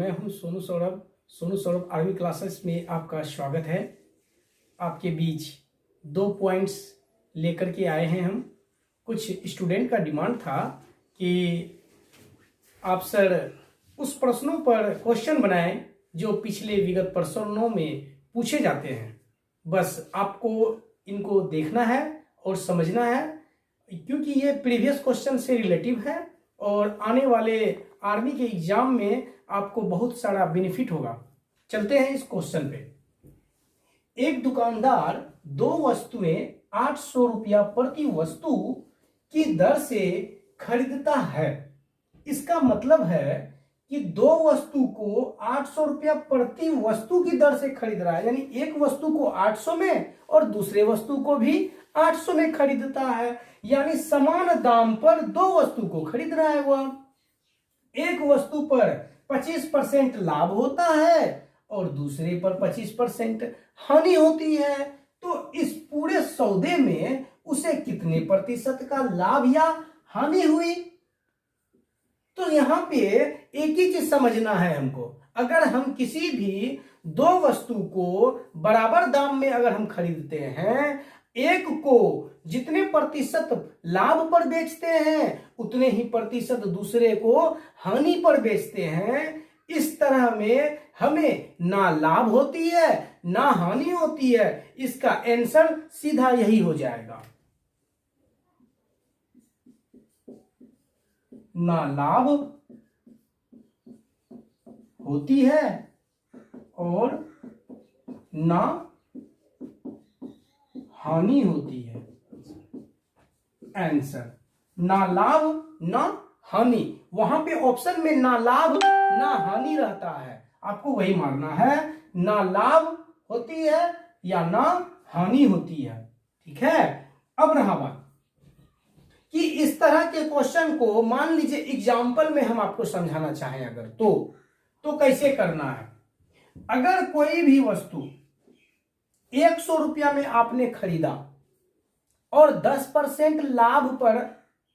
मैं हूं Sonu Saurabh army classes में आपका स्वागत है। आपके बीच 2 पॉइंट्स लेकर के आए हैं हम। कुछ स्टूडेंट का डिमांड था कि आप सर उस प्रश्नों पर क्वेश्चन बनाएं जो पिछले विगत प्रश्नों में पूछे जाते हैं। बस आपको इनको देखना है और समझना है, क्योंकि ये प्रीवियस क्वेश्चन से रिलेटिव है और आने वाले आर्मी के एग्जाम में आपको बहुत सारा बेनिफिट होगा। चलते हैं इस क्वेश्चन पे। एक दुकानदार 2 वस्तुएं 800 रुपया प्रति वस्तु की दर से खरीदता है। इसका मतलब है कि 2 वस्तु को 800 रुपया प्रति वस्तु की दर से खरीद रहा है, यानी एक वस्तु को 800 में और दूसरे वस्तु को भी 800 में खरीदता है, यानी समान दाम पर 2 वस्तु को खरीद रहा है। वह एक वस्तु पर 25% लाभ होता है और दूसरे पर 25% हानि होती है। तो इस पूरे सौदे में उसे कितने प्रतिशत का लाभ या हानि हुई? तो यहां पे एक ही चीज समझना है हमको। अगर हम किसी भी 2 वस्तु को बराबर दाम में अगर हम खरीदते हैं, एक को जितने प्रतिशत लाभ पर बेचते हैं उतने ही प्रतिशत दूसरे को हानि पर बेचते हैं, इस तरह में हमें ना लाभ होती है ना हानि होती है। इसका आंसर सीधा यही हो जाएगा, ना लाभ होती है और ना हानि होती है। आंसर ना लाभ ना हानि। वहां पे ऑप्शन में ना लाभ ना हानि रहता है, आपको वही मारना है। ना लाभ होती है या ना हानि होती है। ठीक है। अब रहा बात कि इस तरह के क्वेश्चन को मान लीजिए एग्जाम्पल में हम आपको समझाना चाहें अगर तो कैसे करना है। अगर कोई भी वस्तु 100 रुपया में आपने खरीदा और 10% लाभ पर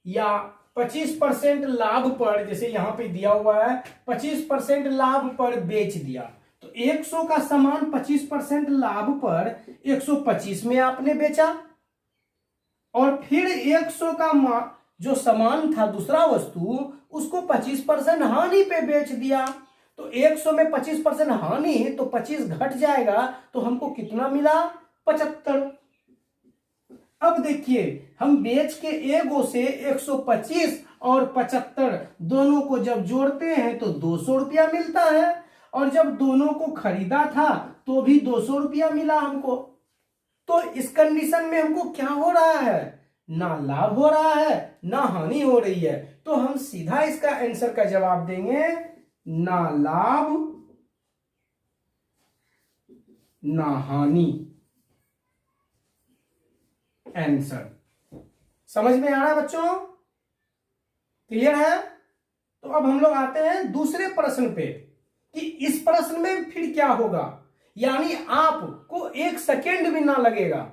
या 25% लाभ पर, जैसे यहां पे दिया हुआ है 25% लाभ पर बेच दिया, तो 100 का सामान 25% लाभ पर 125 में आपने बेचा और फिर 100 का जो सामान था दूसरा वस्तु उसको 25% हानि पे बेच दिया। तो 100 में 25% हानि तो 25 घट जाएगा, तो हमको कितना मिला? 75। अब देखिए, हम बेच के एगो से 125 और 75 दोनों को जब जोड़ते हैं तो 200 रुपया मिलता है, और जब दोनों को खरीदा था तो भी 200 रुपया मिला हमको। तो इस कंडीशन में हमको क्या हो रहा है? ना लाभ हो रहा है ना हानि हो रही है। तो हम सीधा इसका आंसर का जवाब देंगे, ना लाभ ना हानि। आंसर समझ में आ रहा है बच्चों? क्लियर है? तो अब हम लोग आते हैं दूसरे प्रश्न पे कि इस प्रश्न में फिर क्या होगा। यानी आपको 1 सेकेंड भी ना लगेगा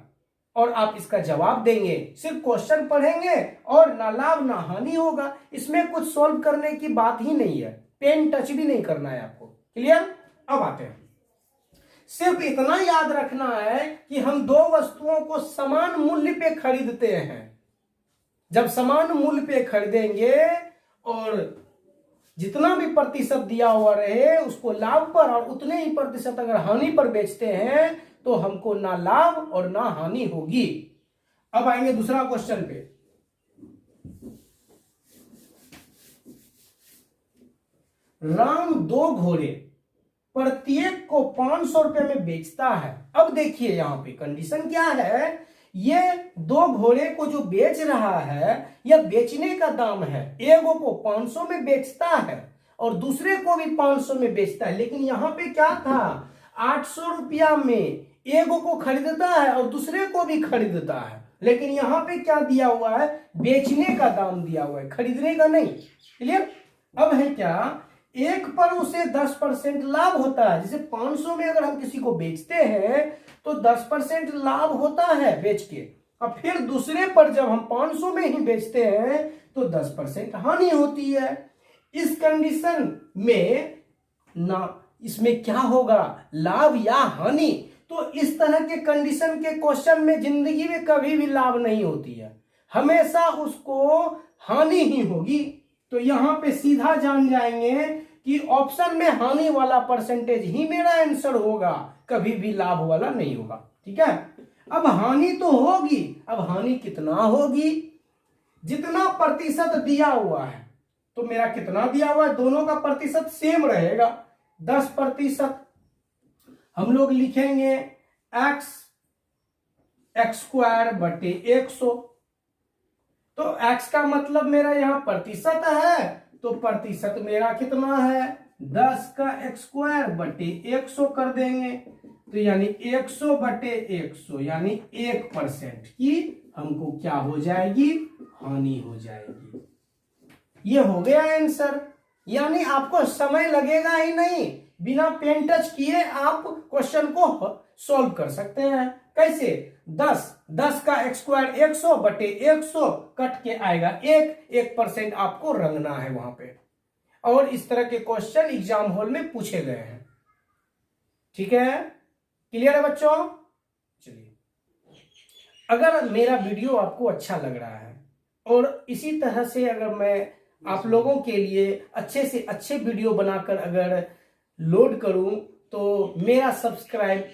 और आप इसका जवाब देंगे। सिर्फ क्वेश्चन पढ़ेंगे और ना लाभ ना हानि होगा। इसमें कुछ सॉल्व करने की बात ही नहीं है, पेन टच भी नहीं करना है आपको। क्लियर? अब आते हैं, सिर्फ इतना याद रखना है कि हम 2 वस्तुओं को समान मूल्य पे खरीदते हैं। जब समान मूल्य पे खरीदेंगे और जितना भी प्रतिशत दिया हुआ रहे उसको लाभ पर और उतने ही प्रतिशत अगर हानि पर बेचते हैं तो हमको ना लाभ और ना हानि होगी। अब आएंगे दूसरा क्वेश्चन पे। राम 2 घोड़े प्रत्येक को 500 रुपए में बेचता है। अब देखिए यहां पे कंडीशन क्या है, ये 2 घोड़े को जो बेच रहा है यह बेचने का दाम है। एगो को 500 में बेचता है और दूसरे को भी 500 में बेचता है, लेकिन यहां पे क्या था, 800 रुपया में एगो को खरीदता है और दूसरे को भी खरीदता है, लेकिन यहां पे क्या दिया हुआ है, बेचने का दाम दिया हुआ है, खरीदने का नहीं। क्लियर? अब है क्या, एक पर उसे 10% लाभ होता है। जैसे 500 में अगर हम किसी को बेचते हैं तो 10% लाभ होता है बेच के, और फिर दूसरे पर जब हम 500 में ही बेचते हैं तो 10% हानि होती है। इस कंडीशन में ना, इसमें क्या होगा, लाभ या हानि। तो इस तरह के कंडीशन के क्वेश्चन में जिंदगी में कभी भी लाभ नहीं होती है, हमेशा उसको हानि ही होगी। तो यहां पे सीधा जान जाएंगे कि ऑप्शन में हानि वाला परसेंटेज ही मेरा आंसर होगा, कभी भी लाभ वाला नहीं होगा। ठीक है, अब हानि तो होगी, अब हानि कितना होगी, जितना प्रतिशत दिया हुआ है, तो मेरा कितना दिया हुआ है, दोनों का प्रतिशत सेम रहेगा 10%। हम लोग लिखेंगे एक्स स्क्वायर बटे 100। तो x का मतलब मेरा यहां प्रतिशत है, तो प्रतिशत मेरा कितना है, 10 का x स्क्वायर बटे 100 कर देंगे, तो यानी 100 बटे 100 यानी 1% की हमको क्या हो जाएगी, हानि हो जाएगी। ये हो गया आंसर। यानी आपको समय लगेगा ही नहीं, बिना पेन टच किए आप क्वेश्चन को सॉल्व कर सकते हैं। कैसे, 10 का x स्क्वायर 100 बटे 100 कट के आएगा 1% आपको रंगना है वहां पे, और इस तरह के क्वेश्चन एग्जाम हॉल में पूछे गए हैं। ठीक है, क्लियर है बच्चों। चलिए, अगर मेरा वीडियो आपको अच्छा लग रहा है और इसी तरह से अगर मैं आप लोगों के लिए अच्छे से अच्छे वीडियो बनाकर अगर लोड करूं, तो मेरा सब्सक्राइब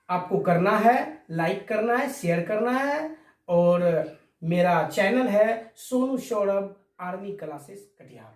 आपको करना है, लाइक करना है, शेयर करना है। और मेरा चैनल है सोनू सौरभ आर्मी क्लासेस कटिहार।